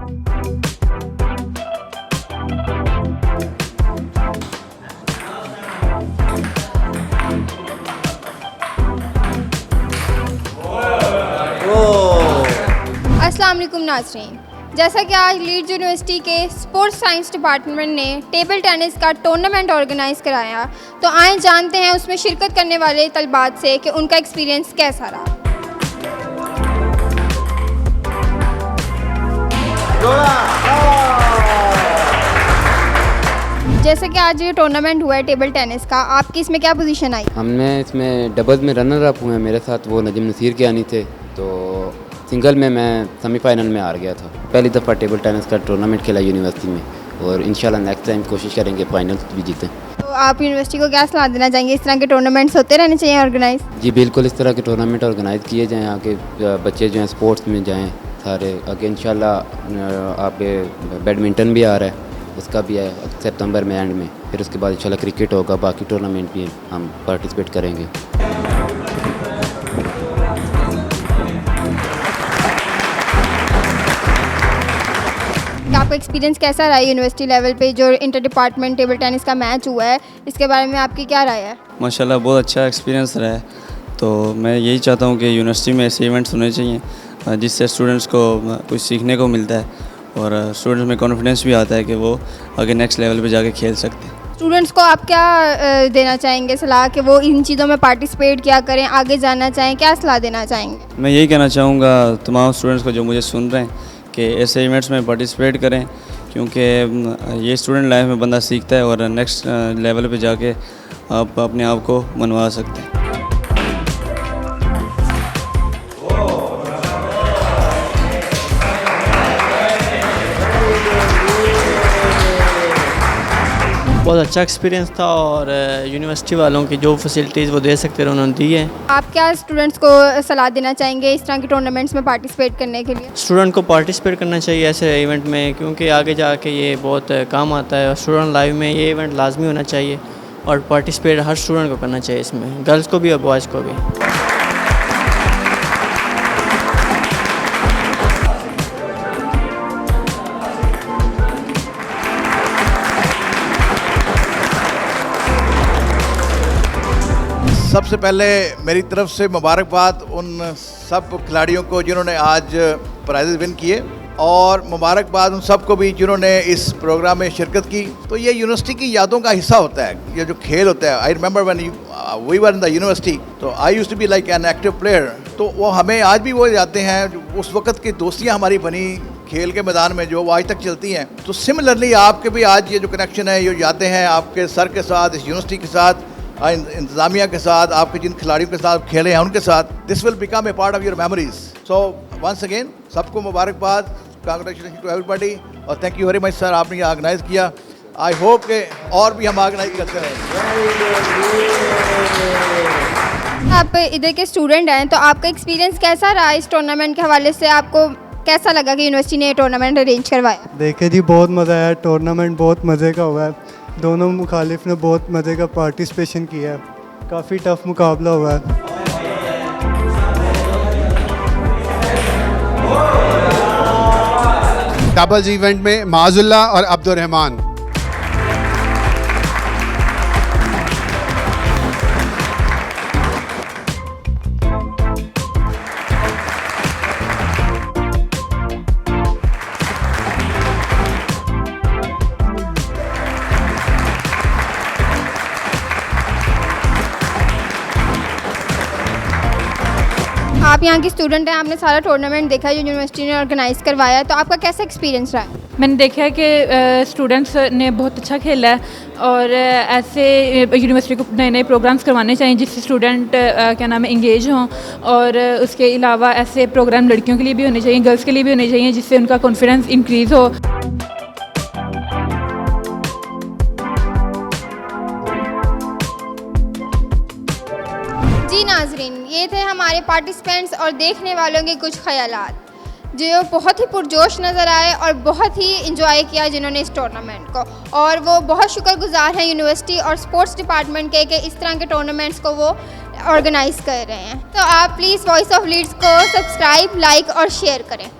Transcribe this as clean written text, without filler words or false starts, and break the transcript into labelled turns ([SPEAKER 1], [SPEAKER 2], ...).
[SPEAKER 1] अस्सलाम वालेकुम नाज़रीन, जैसा कि आज लीड्स यूनिवर्सिटी के स्पोर्ट्स साइंस डिपार्टमेंट ने टेबल टेनिस का टूर्नामेंट ऑर्गेनाइज़ कराया, तो आए जानते हैं उसमें शिरकत करने वाले तलबात से कि उनका एक्सपीरियंस कैसा रहा। जैसे कि आज ये टूर्नामेंट हुआ है टेबल टेनिस का, आपकी इसमें क्या पोजीशन आई?
[SPEAKER 2] हमने इसमें डबल्स में रनर अप हुए, मेरे साथ वो नजीम नसीर के आनी थे, तो सिंगल में मैं सेमीफाइनल में हार गया था। पहली दफ़ा टेबल टेनिस का टूर्नामेंट खेला यूनिवर्सिटी में और इंशाल्लाह नेक्स्ट टाइम कोशिश करेंगे फाइनल भी जीतें।
[SPEAKER 1] तो आप यूनिवर्सिटी को क्या सलाह देना चाहेंगे, इस तरह के टूर्नामेंट्स होते रहने चाहिए ऑर्गेनाइज?
[SPEAKER 2] जी बिल्कुल, इस तरह के टूर्नामेंट ऑर्गेनाइज़ किए जाएँ, आगे बच्चे जो हैं स्पोर्ट्स में जाएँ सारे आगे। इंशाल्लाह आप बैडमिंटन भी आ रहा है, उसका भी है सितंबर में एंड में, फिर उसके बाद इंशाल्लाह क्रिकेट होगा, बाकी टूर्नामेंट भी हम पार्टिसिपेट करेंगे।
[SPEAKER 1] आपका एक्सपीरियंस कैसा रहा यूनिवर्सिटी लेवल पे जो इंटर डिपार्टमेंट टेबल टेनिस का मैच हुआ है, इसके बारे में आपकी क्या राय है?
[SPEAKER 3] माशाल्लाह बहुत अच्छा एक्सपीरियंस रहा है, तो मैं यही चाहता हूँ कि यूनिवर्सिटी में ऐसे इवेंट्स होने चाहिए जिससे स्टूडेंट्स को कुछ सीखने को मिलता है और स्टूडेंट्स में कॉन्फिडेंस भी आता है कि वो आगे नेक्स्ट लेवल पे जाके खेल सकते हैं।
[SPEAKER 1] स्टूडेंट्स को आप क्या देना चाहेंगे सलाह कि वो इन चीज़ों में पार्टिसिपेट क्या करें, आगे जाना चाहें, क्या सलाह देना चाहेंगे?
[SPEAKER 3] मैं यही कहना चाहूँगा तमाम स्टूडेंट्स को जो मुझे सुन रहे हैं कि ऐसे इवेंट्स में पार्टिसिपेट करें, क्योंकि ये स्टूडेंट लाइफ में बंदा सीखता है और नेक्स्ट लेवल पे जाके आप अपने आप को मनवा सकते हैं।
[SPEAKER 4] बहुत अच्छा एक्सपीरियंस था और यूनिवर्सिटी वालों की जो फैसिलिटीज़ वो दे सकते थे उन्होंने दी है।
[SPEAKER 1] आप क्या स्टूडेंट्स को सलाह देना चाहेंगे इस तरह के टूर्नामेंट्स में पार्टिसिपेट करने के लिए?
[SPEAKER 4] स्टूडेंट को पार्टिसिपेट करना चाहिए ऐसे इवेंट में, क्योंकि आगे जाके ये बहुत काम आता है और स्टूडेंट लाइफ में ये इवेंट लाजमी होना चाहिए और पार्टिसिपेट हर स्टूडेंट को करना चाहिए इसमें, गर्ल्स को भी और बॉयज़ को भी।
[SPEAKER 5] सबसे पहले मेरी तरफ से मुबारकबाद उन सब खिलाड़ियों को जिन्होंने आज प्राइज़ विन किए, और मुबारकबाद उन सब को भी जिन्होंने इस प्रोग्राम में शिरकत की। तो ये यूनिवर्सिटी की यादों का हिस्सा होता है, ये जो खेल होता है। I remember when we were in the university, तो I used to be like an active player, तो वो हमें आज भी वो यादें हैं, उस वक्त की दोस्तियाँ हमारी बनी खेल के मैदान में जो वो आज तक चलती हैं। तो सिमिलरली आपके भी आज ये जो कनेक्शन है, ये यादें हैं आपके सर के साथ, इस यूनिवर्सिटी के साथ, इंतज़ामिया के साथ, आपके जिन खिलाड़ियों के साथ खेले हैं उनके साथ, this will become a part of your memories. So once again सबको मुबारकबाद, कांग्रेचुलेशन टू एवरीबॉडी, और thank you very much sir, आपने ये ऑर्गेनाइज़ किया। आई होप के और भी हम ऑर्गेनाइज करते रहें।
[SPEAKER 1] आप इधर के स्टूडेंट हैं, तो आपका एक्सपीरियंस कैसा रहा इस टूर्नामेंट के हवाले से? आपको कैसा लगा कि यूनिवर्सिटी ने टूर्नामेंट अरेंज करवाया?
[SPEAKER 6] देखे जी, बहुत मज़ा आया, टूर्नामेंट बहुत मज़े का हुआ है, दोनों मुखालिफ ने बहुत मज़े का पार्टिसिपेशन किया है, काफ़ी टफ मुकाबला हुआ है।
[SPEAKER 7] डबल्स इवेंट में माजुल्ला और अब्दुर्रहमान।
[SPEAKER 1] आप यहाँ की स्टूडेंट हैं, आपने सारा टूर्नामेंट देखा जो यूनिवर्सिटी ने ऑर्गेनाइज़ करवाया, तो आपका कैसा एक्सपीरियंस रहा?
[SPEAKER 8] मैंने देखा है कि स्टूडेंट्स ने बहुत अच्छा खेला है और ऐसे यूनिवर्सिटी को नए नए प्रोग्राम्स करवाने चाहिए जिससे स्टूडेंट क्या नाम है इंगेज हों, और उसके अलावा ऐसे प्रोग्राम लड़कियों के लिए भी होने चाहिए, गर्ल्स के लिए भी होने चाहिए, जिससे उनका कॉन्फिडेंस इंक्रीज़ हो।
[SPEAKER 1] जी नाजरीन, ये थे हमारे पार्टिसिपेंट्स और देखने वालों के कुछ ख्यालात जो बहुत ही पुरजोश नज़र आए और बहुत ही इंजॉय किया जिन्होंने इस टूर्नामेंट को, और वो बहुत शुक्रगुजार हैं यूनिवर्सिटी और स्पोर्ट्स डिपार्टमेंट के कि इस तरह के टूर्नामेंट्स को वो ऑर्गेनाइज़ कर रहे हैं। तो आप प्लीज़ वॉइस ऑफ लीड्स को सब्सक्राइब, लाइक और शेयर करें।